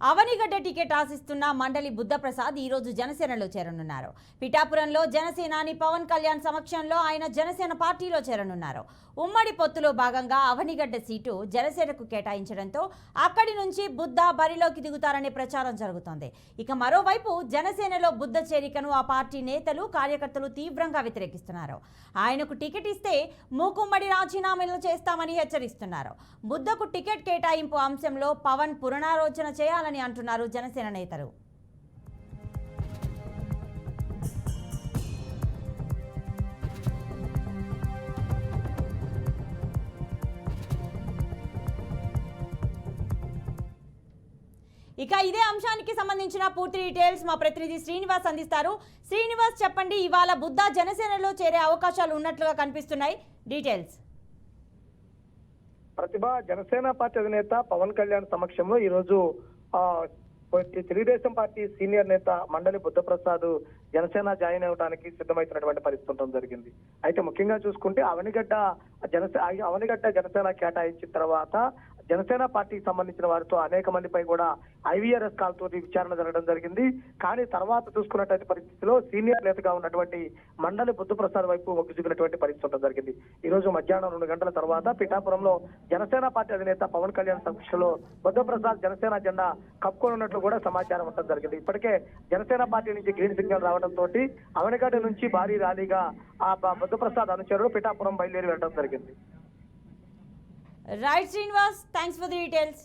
Avanigadda ticket ఆశిస్తున్న మండలి బుద్ధప్రసాద్ ఈ రోజు జనసేనలో చేరనున్నారు. పిఠాపురంలో జనసేనాని పవన్ కళ్యాణ్ సమక్షంలో ఆయన జనసేన పార్టీలో చేరనున్నారు. ఉమ్మడి పొత్తులో భాగంగా అవనిగడ్డ సీటు జనసేనకు కేటాయించడంతో అక్కడి నుంచి బుద్ధ బరిలోకి దిగుతారనే ప్రచారం జరుగుతోంది. ఇక మరోవైపు జనసేనలో బుద్ధ చేరికను ఆ పార్టీ నేతలు కార్యకర్తలు తీవ్రంగా వ్యతిరేకిస్తున్నారు. ఆయనకు టికెట్ ఇస్తే మూకుమ్మడి రాజీనామాలు చేస్తామని హెచ్చరిస్తున్నారు. బుద్ధకు టికెట్ కేటాయింపు అంశంలో పవన్ పునరాలోచన చేయాలని అంటున్నారు జనసేన నేతలు. ఇక ఇదే అంశానికి సంబంధించిన పూర్తి డీటెయిల్స్ మా ప్రతినిధి శ్రీనివాస్ అందిస్తారు. శ్రీనివాస్, చెప్పండి, ఇవాళ బుద్ధ జనసేనలో చేరే అవకాశాలు ఉన్నట్లుగా కనిపిస్తున్నాయి, డీటెయిల్స్. ప్రతిభ, జనసేన పార్టీ అధినేత పవన్ కళ్యాణ్ సమక్షంలో ఈ రోజు తెలుగుదేశం పార్టీ సీనియర్ నేత మండలి బుద్ధప్రసాద్ జనసేన జాయిన్ అవడానికి సిద్ధమవుతున్నటువంటి పరిస్థితి ఉండడం జరిగింది. అయితే ముఖ్యంగా చూసుకుంటే అవనిగడ్డ జనసేన కేటాయించిన తర్వాత జనసేన పార్టీకి సంబంధించిన వారితో అనేక మందిపై కూడా IVRS కాల్తో విచారణ జరగడం జరిగింది. కానీ తర్వాత చూసుకున్నటువంటి పరిస్థితిలో సీనియర్ నేతగా ఉన్నటువంటి మండలి బుద్ధప్రసాద్ వైపు మొగ్గు చూపినటువంటి పరిస్థితి ఉండడం జరిగింది. ఈ రోజు మధ్యాహ్నం 2 గంటల తర్వాత పిఠాపురంలో జనసేన పార్టీ అధినేత పవన్ కళ్యాణ్ సమక్షంలో బుద్ధప్రసాద్ జనసేన జెండా కప్పుకోనున్నట్లు కూడా సమాచారం ఉండడం జరిగింది. ఇప్పటికే జనసేన పార్టీ నుంచి గ్రీన్ సిగ్నల్ రావడంతో అవనిగడ్డ నుంచి భారీ ర్యాలీగా ఆ బుద్ధప్రసాద్ అనుచరులు పిఠాపురం బయలుదేరి వెళ్ళడం జరిగింది. Right Srinivas, thanks for the details.